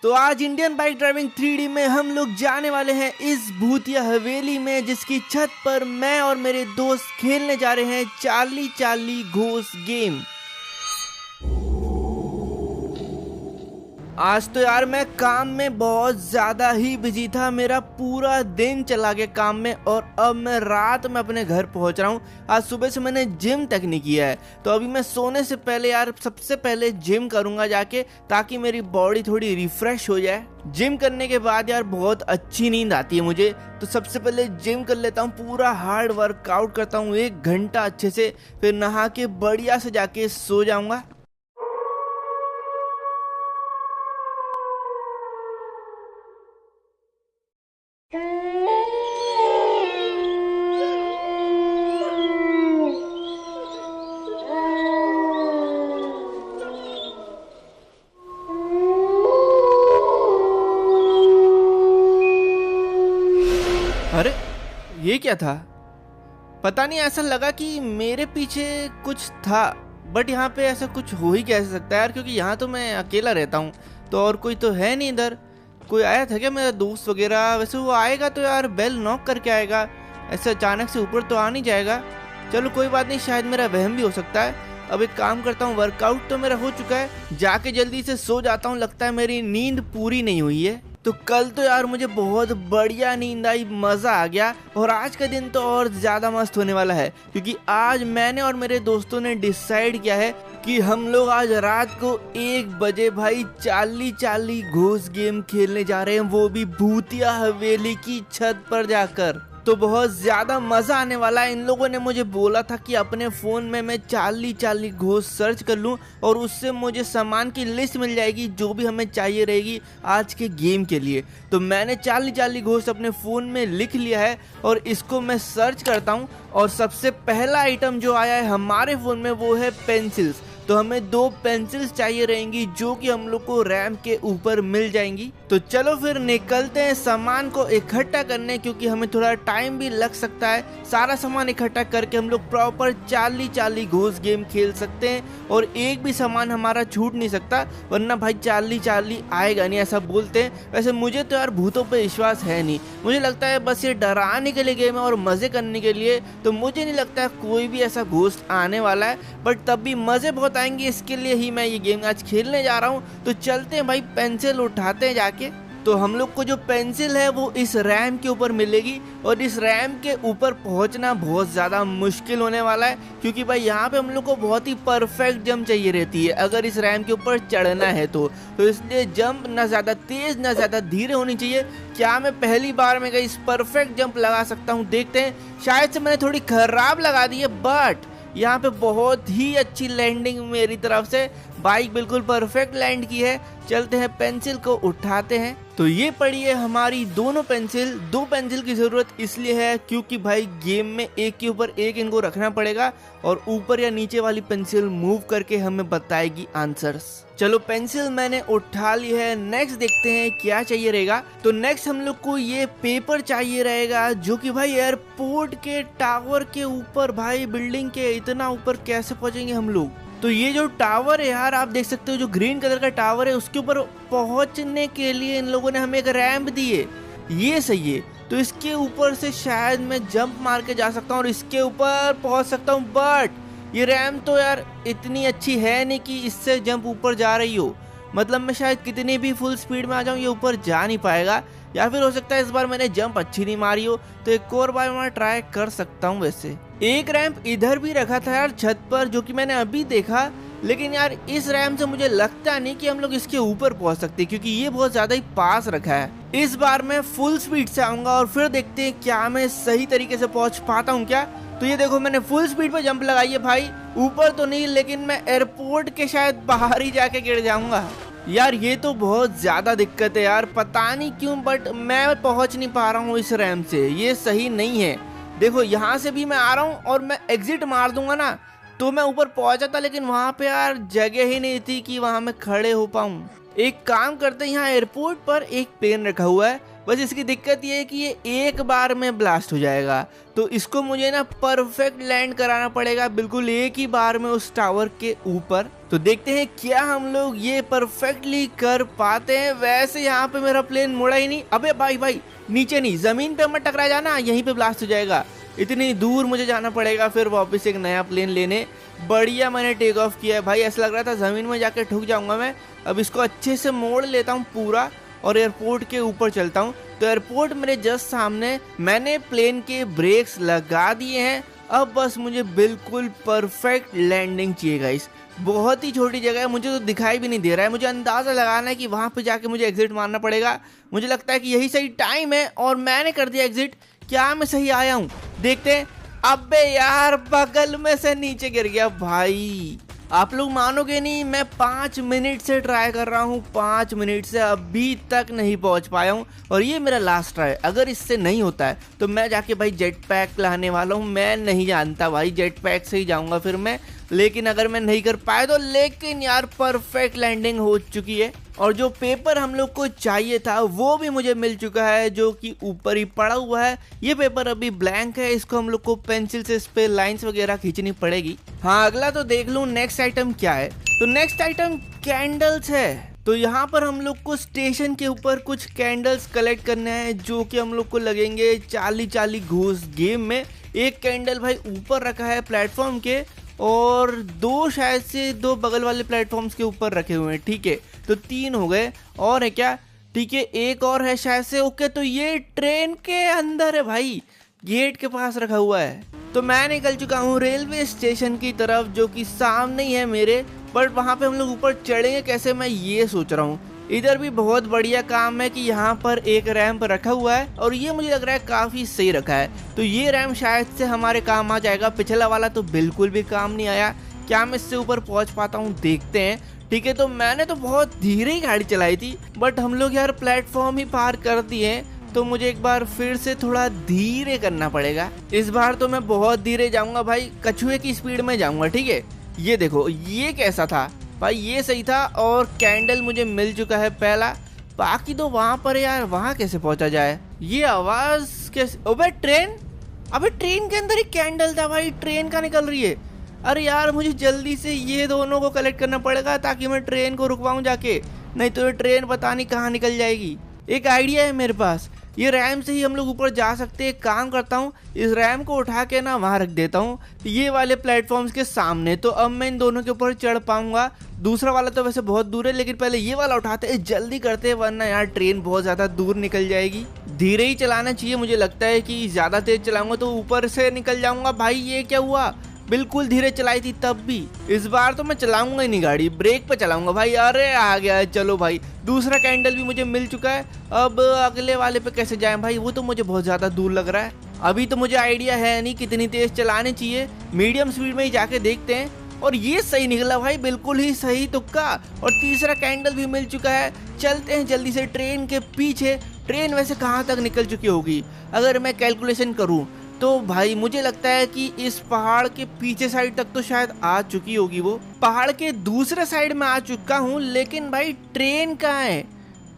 तो आज Indian bike driving 3D में हम लोग जाने वाले हैं इस भूतिया हवेली में, जिसकी छत पर मैं और मेरे दोस्त खेलने जा रहे हैं चार्ली चार्ली घोस्ट गेम। आज तो यार मैं काम में बहुत ज़्यादा ही बिजी था, मेरा पूरा दिन चला गया काम में और अब मैं रात में अपने घर पहुंच रहा हूं। आज सुबह से मैंने जिम तक नहीं किया है, तो अभी मैं सोने से पहले यार सबसे पहले जिम करूंगा जाके, ताकि मेरी बॉडी थोड़ी रिफ्रेश हो जाए। जिम करने के बाद यार बहुत अच्छी नींद आती है मुझे, तो सबसे पहले जिम कर लेता हूँ, पूरा हार्ड वर्कआउट करता हूँ 1 घंटा अच्छे से, फिर नहा के बढ़िया से जाके सो जाऊँगा। अरे ये क्या था? पता नहीं, ऐसा लगा कि मेरे पीछे कुछ था, बट यहाँ पे ऐसा कुछ हो ही कैसे सकता है यार, क्योंकि यहाँ तो मैं अकेला रहता हूँ, तो और कोई तो है नहीं इधर। कोई आया था क्या मेरा दोस्त वगैरह? वैसे वो आएगा तो यार बेल नॉक करके आएगा, ऐसे अचानक से ऊपर तो आ नहीं जाएगा। चलो कोई बात नहीं, शायद मेरा वहम भी हो सकता है। अब एक काम करता हूँ, वर्कआउट तो मेरा हो चुका है, जाके जल्दी से सो जाता हूँ, लगता है मेरी नींद पूरी नहीं हुई है। तो कल तो यार मुझे बहुत बढ़िया नींद आई, मज़ा आ गया, और आज का दिन तो और ज़्यादा मस्त होने वाला है, क्योंकि आज मैंने और मेरे दोस्तों ने डिसाइड किया है कि हम लोग आज रात को 1 बजे भाई चार्ली चार्ली घोस्ट गेम खेलने जा रहे हैं, वो भी भूतिया हवेली की छत पर जाकर। तो बहुत ज़्यादा मज़ा आने वाला है। इन लोगों ने मुझे बोला था कि अपने फ़ोन में मैं चार्ली चार्ली घोस्ट सर्च कर लूं और उससे मुझे सामान की लिस्ट मिल जाएगी जो भी हमें चाहिए रहेगी आज के गेम के लिए। तो मैंने चार्ली चार्ली घोस्ट अपने फ़ोन में लिख लिया है और इसको मैं सर्च करता हूं, और सबसे पहला आइटम जो आया है हमारे फ़ोन में वो है पेंसिल्स। तो हमें 2 पेंसिल्स चाहिए रहेंगी जो कि हम लोग को रैम के ऊपर मिल जाएंगी। तो चलो फिर निकलते हैं सामान को इकट्ठा करने, क्योंकि हमें थोड़ा टाइम भी लग सकता है। सारा सामान इकट्ठा करके हम लोग proper Charlie Charlie ghost game खेल सकते हैं, और एक भी सामान हमारा छूट नहीं सकता, वरना भाई चार्ली चार्ली आएगा नहीं, ऐसा बोलते हैं। वैसे मुझे तो यार भूतों पे विश्वास है नहीं, मुझे लगता है बस ये डराने के लिए गेम है और मज़े करने के लिए, तो मुझे नहीं लगता है कोई भी ऐसा घोस्ट आने वाला है। बट तब भी मज़े बहुत आएंगे, इसके लिए ही मैं ये गेम आज खेलने जा रहा हूँ। तो चलते हैं भाई, पेंसिल उठाते हैं जाके। तो हम लोग को जो पेंसिल है वो इस रैम के ऊपर मिलेगी, और इस रैम के ऊपर पहुंचना बहुत ज़्यादा मुश्किल होने वाला है, क्योंकि भाई यहाँ पे हम लोग को बहुत ही परफेक्ट जंप चाहिए रहती है अगर इस रैम के ऊपर चढ़ना है तो इसलिए जंप ना ज़्यादा तेज़ ना ज़्यादा धीरे होनी चाहिए। क्या मैं पहली बार में इस परफेक्ट जंप लगा सकता हूँ? देखते हैं। शायद से मैंने थोड़ी खराब लगा दी है, बट यहाँ पे बहुत ही अच्छी लैंडिंग मेरी तरफ से, बाइक बिल्कुल परफेक्ट लैंड की है। चलते हैं, पेंसिल को उठाते हैं। तो ये पड़ी है हमारी दोनों पेंसिल। 2 पेंसिल की ज़रूरत इसलिए है क्योंकि भाई गेम में एक के ऊपर एक इनको रखना पड़ेगा, और ऊपर या नीचे वाली पेंसिल मूव करके हमें बताएगी आंसर्स। चलो पेंसिल मैंने उठा ली है, नेक्स्ट देखते हैं क्या चाहिए रहेगा। तो नेक्स्ट हम लोग को ये पेपर चाहिए रहेगा, जो कि भाई एयरपोर्ट के टावर के ऊपर, भाई बिल्डिंग के इतना ऊपर कैसे पहुंचेंगे हम लोग? तो ये जो टावर है यार, आप देख सकते हो, जो ग्रीन कलर का टावर है, उसके ऊपर पहुंचने के लिए इन लोगों ने हमें एक रैंप दी है। ये सही है, तो इसके ऊपर से शायद मैं जंप मार के जा सकता हूँ और इसके ऊपर पहुंच सकता हूँ। बट ये रैंप तो यार इतनी अच्छी है नहीं कि इससे जंप ऊपर जा रही हो, मतलब मैं शायद कितनी भी फुल स्पीड में आ जाऊँ ये ऊपर जा नहीं पाएगा, या फिर हो सकता है इस बार मैंने जंप अच्छी नहीं मारी हो, तो एक और बार मैं ट्राई कर सकता हूँ। वैसे एक रैंप इधर भी रखा था यार छत पर, जो कि मैंने अभी देखा, लेकिन यार इस रैंप से मुझे लगता नहीं कि हम लोग इसके ऊपर पहुंच सकते, क्योंकि ये बहुत ज्यादा ही पास रखा है। इस बार मैं फुल स्पीड से आऊंगा और फिर देखते हैं क्या मैं सही तरीके से पहुंच पाता हूँ क्या। तो ये देखो, मैंने फुल स्पीड पे जंप लगाई है भाई, ऊपर तो नहीं, लेकिन मैं एयरपोर्ट के शायद बाहर ही जाके गिर जाऊंगा। यार ये तो बहुत ज़्यादा दिक्कत है यार, पता नहीं क्यों, बट मैं पहुंच नहीं पा रहा हूँ इस रैंप से, ये सही नहीं है। देखो यहाँ से भी मैं आ रहा हूँ और मैं एग्जिट मार दूंगा ना तो मैं ऊपर पहुंचा था, लेकिन वहाँ पे यार जगह ही नहीं थी कि वहाँ मैं खड़े हो पाऊँ। एक काम करते हैं, यहाँ एयरपोर्ट पर एक प्लेन रखा हुआ है, बस इसकी दिक्कत ये है कि ये एक बार में ब्लास्ट हो जाएगा। तो इसको मुझे ना परफेक्ट लैंड कराना पड़ेगा बिल्कुल एक ही बार में उस टावर के ऊपर। तो देखते हैं क्या हम लोग ये परफेक्टली कर पाते हैं। वैसे यहाँ पे मेरा प्लेन मुड़ा ही नहीं। अबे भाई नीचे नहीं, जमीन पे मत टकरा जाना, यहीं पे ब्लास्ट हो जाएगा। इतनी दूर मुझे जाना पड़ेगा फिर वापस एक नया प्लेन लेने। बढ़िया मैंने टेक ऑफ किया है भाई, ऐसा लग रहा था जमीन में जाके ठुक जाऊंगा मैं। अब इसको अच्छे से मोड़ लेता हूँ पूरा और एयरपोर्ट के ऊपर चलता हूँ। तो एयरपोर्ट मेरे जस्ट सामने, मैंने प्लेन के ब्रेक्स लगा दिए हैं। अब बस मुझे बिल्कुल परफेक्ट लैंडिंग चाहिए गाइस। बहुत ही छोटी जगह है, मुझे तो दिखाई भी नहीं दे रहा है। मुझे अंदाजा लगाना है कि वहां पे जाके मुझे एग्जिट मारना पड़ेगा। मुझे लगता है कि यही सही टाइम है और मैंने कर दिया एग्जिट। क्या मैं सही आया हूँ? देखते हैं। अबे यार बगल में से नीचे गिर गया भाई। आप लोग मानोगे नहीं, मैं 5 मिनट से ट्राई कर रहा हूँ, 5 मिनट से अभी तक नहीं पहुँच पाया हूँ और ये मेरा लास्ट ट्राई। अगर इससे नहीं होता है तो मैं जाके भाई जेट पैक लाने वाला हूँ। मैं नहीं जानता भाई, जेट पैक से ही जाऊँगा फिर मैं। लेकिन अगर मैं नहीं कर पाया तो, लेकिन यार परफेक्ट लैंडिंग हो चुकी है और जो पेपर हम लोग को चाहिए था वो भी मुझे मिल चुका है, जो कि ऊपर ही पड़ा हुआ है। ये पेपर अभी ब्लैंक है, इसको हम लोग को पेंसिल से इस पे लाइंस वगैरह खींचनी पड़ेगी। हाँ अगला तो देख लूँ नेक्स्ट आइटम क्या है। तो नेक्स्ट आइटम कैंडल्स है। तो यहाँ पर हम लोग को स्टेशन के ऊपर कुछ कैंडल्स कलेक्ट करने हैं, जो कि हम लोग को लगेंगे 40 घूस गेम में। एक कैंडल भाई ऊपर रखा है प्लेटफॉर्म के और दो शायद से दो बगल वाले प्लेटफॉर्म्स के ऊपर रखे हुए हैं। ठीक है, तो 3 हो गए। और है क्या? ठीक है, एक और है शायद से। ओके, तो ये ट्रेन के अंदर है भाई, गेट के पास रखा हुआ है। तो मैं निकल चुका हूँ रेलवे स्टेशन की तरफ, जो कि सामने ही है मेरे। बट वहाँ पे हम लोग ऊपर चढ़ेंगे कैसे, मैं ये सोच रहा हूँ। इधर भी बहुत बढ़िया काम है कि यहाँ पर एक रैंप रखा हुआ है और ये मुझे लग रहा है काफ़ी सही रखा है। तो ये रैंप शायद से हमारे काम आ जाएगा। पिछला वाला तो बिल्कुल भी काम नहीं आया। क्या मैं इससे ऊपर पहुँच पाता हूँ? देखते हैं। ठीक है, तो मैंने तो बहुत धीरे ही गाड़ी चलाई थी, बट हम लोग यार प्लेटफॉर्म ही पार कर दिए, तो मुझे एक बार फिर से थोड़ा धीरे करना पड़ेगा। इस बार तो मैं बहुत धीरे जाऊँगा भाई, कछुए की स्पीड में जाऊँगा। ठीक है, ये देखो, ये कैसा था भाई, ये सही था। और कैंडल मुझे मिल चुका है पहला। बाकी तो वहां पर यार, वहां कैसे पहुंचा जाए? ये आवाज कैसे? अबे ट्रेन, अबे ट्रेन के अंदर ही कैंडल था भाई, ट्रेन का निकल रही है। अरे यार मुझे जल्दी से ये दोनों को कलेक्ट करना पड़ेगा ताकि मैं ट्रेन को रुकवाऊं जाके, नहीं तो ये ट्रेन पता नहीं कहाँ निकल जाएगी। एक आइडिया है मेरे पास, ये रैम से ही हम लोग ऊपर जा सकते हैं। काम करता हूँ, इस रैम को उठा के ना वहाँ रख देता हूँ ये वाले प्लेटफॉर्म्स के सामने, तो अब मैं इन दोनों के ऊपर चढ़ पाऊंगा। दूसरा वाला तो वैसे बहुत दूर है, लेकिन पहले ये वाला उठाते हैं, जल्दी करते हैं, वरना यार ट्रेन बहुत ज़्यादा दूर निकल जाएगी। धीरे ही चलाना चाहिए, मुझे लगता है कि ज़्यादा तेज चलाऊंगा तो ऊपर से निकल जाऊंगा। भाई ये क्या हुआ? बिल्कुल धीरे चलाई थी तब भी। इस बार तो मैं चलाऊंगा ही नहीं गाड़ी, ब्रेक पे चलाऊंगा भाई। अरे आ गया है, चलो भाई। दूसरा कैंडल भी मुझे मिल चुका है। अब अगले वाले पे कैसे जाएं भाई, वो तो मुझे बहुत ज़्यादा दूर लग रहा है। अभी तो मुझे आइडिया है नहीं कितनी तेज चलानी चाहिए, मीडियम स्पीड में ही जाके देखते हैं। और ये सही निकला भाई, बिल्कुल ही सही तुक्का। और तीसरा कैंडल भी मिल चुका है। चलते हैं जल्दी से ट्रेन के पीछे। ट्रेन वैसे कहाँ तक निकल चुकी होगी अगर मैं कैलकुलेशन करूँ तो भाई मुझे लगता है कि इस पहाड़ के पीछे साइड तक तो शायद आ चुकी होगी। वो पहाड़ के दूसरे साइड में आ चुका हूँ, लेकिन भाई ट्रेन कहाँ है?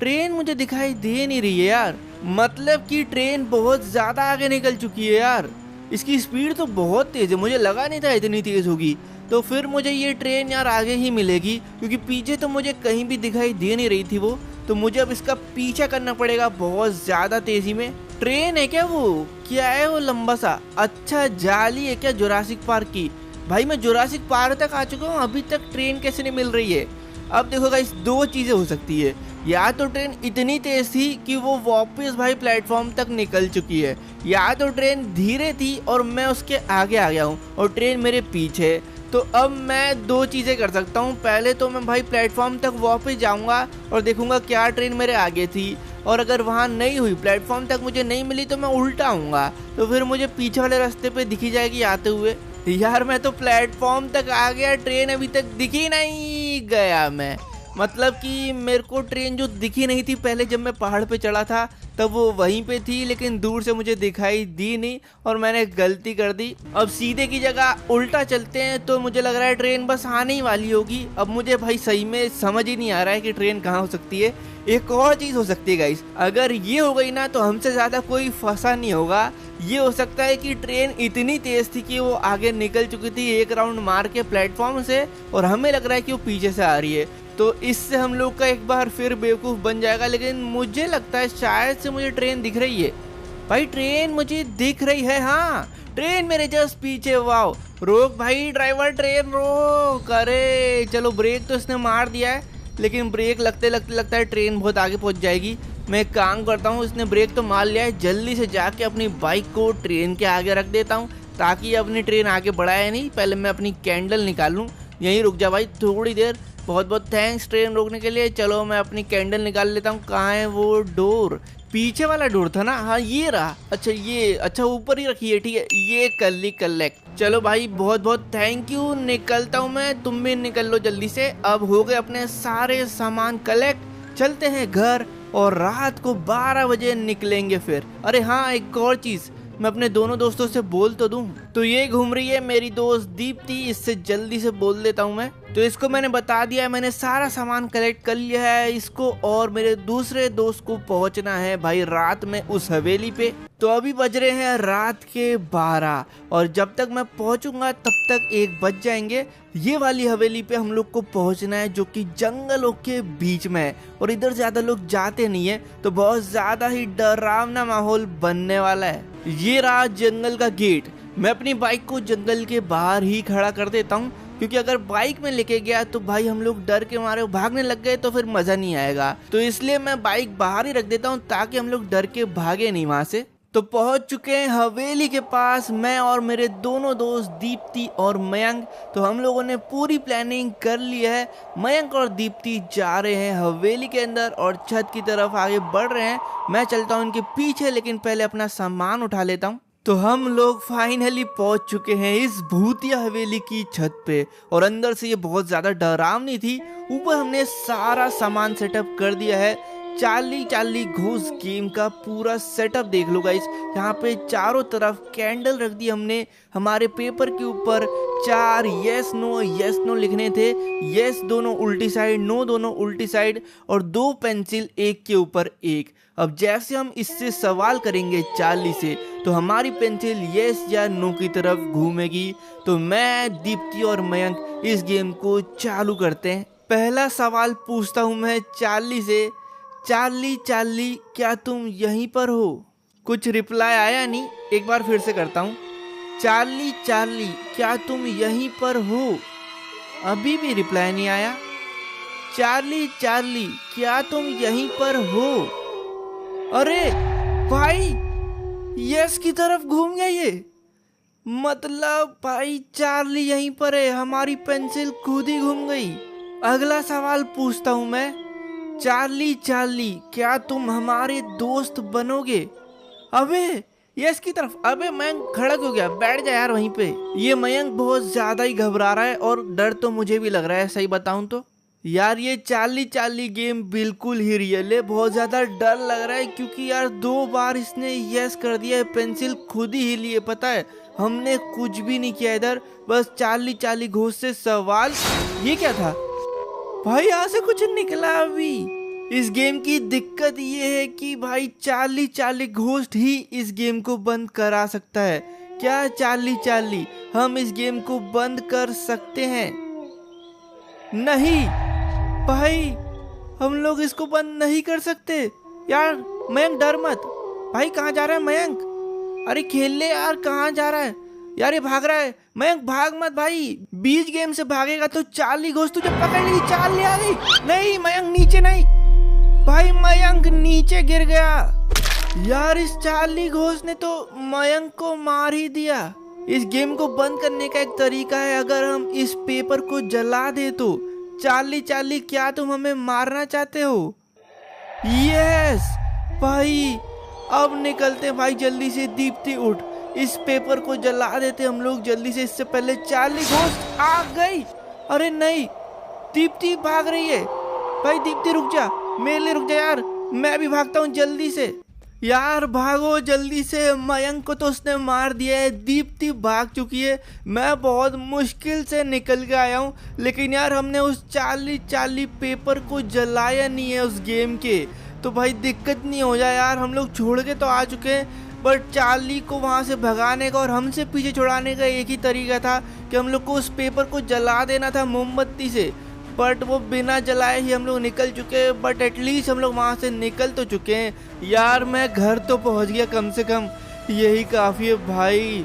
ट्रेन मुझे दिखाई दे नहीं रही है यार। मतलब कि ट्रेन बहुत ज्यादा आगे निकल चुकी है यार। इसकी स्पीड तो बहुत तेज है, मुझे लगा नहीं था इतनी तेज होगी। तो फिर मुझे ये ट्रेन यार आगे ही मिलेगी, क्योंकि पीछे तो मुझे कहीं भी दिखाई दे नहीं रही थी वो। तो मुझे अब इसका पीछा करना पड़ेगा बहुत ज्यादा तेजी में। ट्रेन है क्या वो? क्या है वो लंबा सा? अच्छा जाली है क्या जुरासिक पार्क की? भाई मैं जुरासिक पार्क तक आ चुका हूँ, अभी तक ट्रेन कैसे नहीं मिल रही है? अब देखो गाइस, दो चीजें हो सकती है। या तो ट्रेन इतनी तेज थी कि वो वापस भाई प्लेटफॉर्म तक निकल चुकी है, या तो ट्रेन धीरे थी और मैं उसके आगे आ गया हूँ और ट्रेन मेरे पीछे। तो अब मैं दो चीज़ें कर सकता हूँ। पहले तो मैं भाई प्लेटफॉर्म तक वापस जाऊँगा और देखूँगा क्या ट्रेन मेरे आगे थी, और अगर वहाँ नहीं हुई, प्लेटफॉर्म तक मुझे नहीं मिली, तो मैं उल्टा आऊँगा, तो फिर मुझे पीछे वाले रास्ते पे दिखी जाएगी आते हुए। यार मैं तो प्लेटफॉर्म तक आ गया, ट्रेन अभी तक दिखी नहीं। गया मैं मतलब कि मेरे को ट्रेन जो दिखी नहीं थी पहले जब मैं पहाड़ पे चढ़ा था, तब वो वहीं पे थी, लेकिन दूर से मुझे दिखाई दी नहीं और मैंने गलती कर दी। अब सीधे की जगह उल्टा चलते हैं तो मुझे लग रहा है ट्रेन बस आने ही वाली होगी। अब मुझे भाई सही में समझ ही नहीं आ रहा है कि ट्रेन कहाँ हो सकती है। एक और चीज हो सकती है गाइस, अगर ये हो गई ना तो हमसे ज्यादा कोई फंसा नहीं होगा। ये हो सकता है कि ट्रेन इतनी तेज थी कि वो आगे निकल चुकी थी एक राउंड मार के प्लेटफॉर्म से, और हमें लग रहा है कि वो पीछे से आ रही है। तो इससे हम लोग का एक बार फिर बेवकूफ बन जाएगा। लेकिन मुझे लगता है शायद से मुझे ट्रेन दिख रही है। भाई ट्रेन मुझे दिख रही है, हाँ ट्रेन मेरे जस्ट पीछे। वाओ, रोक भाई ड्राइवर, ट्रेन रोक। अरे चलो, ब्रेक तो इसने मार दिया है, लेकिन ब्रेक लगते लगते लगता है ट्रेन बहुत आगे पहुंच जाएगी। मैं एक काम करता हूँ, इसने ब्रेक तो मार लिया है, जल्दी से जाके अपनी बाइक को ट्रेन के आगे रख देता हूँ ताकि अपनी ट्रेन आगे बढ़ाए नहीं। पहले मैं अपनी कैंडल निकाल लूँ। यहीं रुक जा भाई थोड़ी देर। बहुत बहुत थैंक्स ट्रेन रोकने के लिए। चलो मैं अपनी कैंडल निकाल लेता हूँ। कहाँ है वो डोर? पीछे वाला डोर था ना, हाँ ये रहा। अच्छा ये, अच्छा ऊपर ही रखी है, ठीक है। ये कर ली कलेक्ट। चलो भाई बहुत बहुत थैंक यू। निकलता हूँ मैं, तुम भी निकल लो जल्दी से। अब हो गए अपने सारे सामान कलेक्ट। चलते हैं घर और रात को 12 बजे निकलेंगे फिर। अरे हाँ एक और चीज, मैं अपने दोनों दोस्तों से बोल तो दूं। तो ये घूम रही है मेरी दोस्त दीप्ति, इससे जल्दी से बोल देता हूँ मैं। तो इसको मैंने बता दिया है, मैंने सारा सामान कलेक्ट कर लिया है। इसको और मेरे दूसरे दोस्त को पहुंचना है भाई रात में उस हवेली पे। तो अभी बज रहे हैं रात के 12 और जब तक मैं पहुंचूंगा तब तक 1 बज जाएंगे। ये वाली हवेली पे हम लोग को पहुंचना है जो कि जंगलों के बीच में है और इधर ज्यादा लोग जाते नहीं है, तो बहुत ज्यादा ही डरावना माहौल बनने वाला है। ये रहा जंगल का गेट। मैं अपनी बाइक को जंगल के बाहर ही खड़ा कर देता हूँ, क्योंकि अगर बाइक में लेके गया तो भाई हम लोग डर के मारे भागने लग गए तो फिर मजा नहीं आएगा। तो इसलिए मैं बाइक बाहर ही रख देता हूँ ताकि हम लोग डर के भागे नहीं वहां से। तो पहुंच चुके हैं हवेली के पास, मैं और मेरे दोनों दोस्त दीप्ति और मयंक। तो हम लोगों ने पूरी प्लानिंग कर ली है। मयंक और दीप्ति जा रहे हैं हवेली के अंदर और छत की तरफ आगे बढ़ रहे हैं। मैं चलता हूं उनके पीछे, लेकिन पहले अपना सामान उठा लेता हूं। तो हम लोग फाइनली पहुंच चुके हैं इस भूतिया हवेली की छत पे और अंदर से ये बहुत ज्यादा डरावनी थी। ऊपर हमने सारा सामान सेटअप कर दिया है। चार्ली घोस्ट गेम का पूरा सेटअप देख लो गाइस। यहाँ पे चारों तरफ कैंडल रख दी हमने। हमारे पेपर के ऊपर 4 यस नो लिखने थे। यस दोनों उल्टी साइड, नो दोनों उल्टी साइड, और 2 पेंसिल एक के ऊपर एक। अब जैसे हम इससे सवाल करेंगे चार्ली से तो हमारी पेंसिल यस या नो की तरफ घूमेगी। तो मैं, दीप्ति और मयंक इस गेम को चालू करते हैं। पहला सवाल पूछता हूँ मैं चार्ली से। चार्ली क्या तुम यहीं पर हो? कुछ रिप्लाई आया नहीं, एक बार फिर से करता हूँ। चार्ली क्या तुम यहीं पर हो? अभी भी रिप्लाई नहीं आया। चार्ली क्या तुम यहीं पर हो? अरे भाई यस की तरफ घूम गया ये। मतलब भाई चार्ली यहीं पर है, हमारी पेंसिल खुद ही घूम गई। अगला सवाल पूछता हूँ मैं। चार्ली क्या तुम हमारे दोस्त बनोगे? अबे यस की तरफ। अबे मयंक खड़ा क्यों गया? बैठ जा यार वहीं पे। ये मयंक बहुत ज्यादा ही घबरा रहा है और डर तो मुझे भी लग रहा है, सही बताऊं तो। यार ये चार्ली गेम बिल्कुल ही रियल है। बहुत ज्यादा डर लग रहा है क्योंकि यार 2 बार इसने यस कर दिया है। पेंसिल खुद ही हिली है, पता है हमने कुछ भी नहीं किया इधर, बस चार्ली घोस्ट से सवाल। ये क्या था भाई? यहाँ से कुछ निकला अभी। इस गेम की दिक्कत ये है कि भाई चार्ली घोस्ट ही इस गेम को बंद करा सकता है। क्या चार्ली हम इस गेम को बंद कर सकते हैं? नहीं भाई, हम लोग इसको बंद नहीं कर सकते। यार मयंक डर मत। भाई कहाँ जा रहा है मयंक? अरे खेल ले यार, कहाँ जा रहा है यार? ये भाग रहा है। मयंक भाग मत भाई, बीच गेम से भागेगा तो चार्ली घोस्ट तुझे पकड़ लेगी। चार्ली आ गई। नहीं मयंक नीचे नहीं। भाई मयंक नीचे गिर गया। यार इस चार्ली घोस्ट ने तो मयंक को मार ही दिया। इस गेम को बंद करने का एक तरीका है, अगर हम इस पेपर को जला दे तो। चार्ली क्या तुम हमें मारना चाहते हो? यस भाई, अब निकलते भाई जल्दी से। दीप्ति उठ, इस पेपर को जला देते हम लोग जल्दी से, इससे पहले चार्ली घोस्ट आ गई। अरे नहीं, दीप्ति भाग रही है। भाई दीप्ति रुक जा, मेरे लिए रुक जा यार, मैं भी भागता हूँ जल्दी से। यार भागो जल्दी से, मयंक को तो उसने मार दिया है, दीप्ति भाग चुकी है, मैं बहुत मुश्किल से निकल के आया हूँ। लेकिन यार हमने उस चाली पेपर को जलाया नहीं है उस गेम के, तो भाई दिक्कत नहीं हो जाए यार। हम लोग छोड़ के तो आ चुके हैं, बट चार्ली को वहाँ से भगाने का और हमसे पीछे छुड़ाने का एक ही तरीका था कि हम लोग को उस पेपर को जला देना था मोमबत्ती से। बट वो बिना जलाए ही हम लोग निकल चुके हैं, बट एटलीस्ट हम लोग वहाँ से निकल तो चुके हैं। यार मैं घर तो पहुँच गया कम से कम, यही काफ़ी है भाई।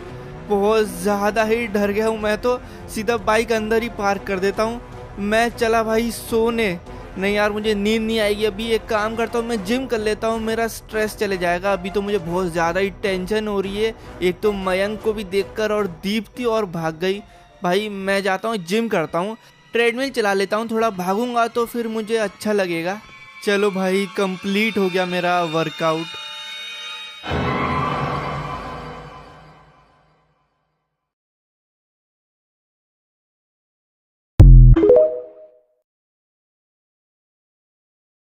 बहुत ज़्यादा ही डर गया हूँ मैं तो, सीधा बाइक अंदर ही पार्क कर देता हूँ। मैं चला भाई सोने। नहीं यार मुझे नींद नहीं आएगी अभी, एक काम करता हूँ मैं जिम कर लेता हूँ, मेरा स्ट्रेस चले जाएगा। अभी तो मुझे बहुत ज़्यादा ही टेंशन हो रही है, एक तो मयंक को भी देखकर और दीप्ति और भाग गई। भाई मैं जाता हूँ जिम करता हूँ, ट्रेडमिल चला लेता हूँ, थोड़ा भागूंगा तो फिर मुझे अच्छा लगेगा। चलो भाई कंप्लीट हो गया मेरा वर्कआउट।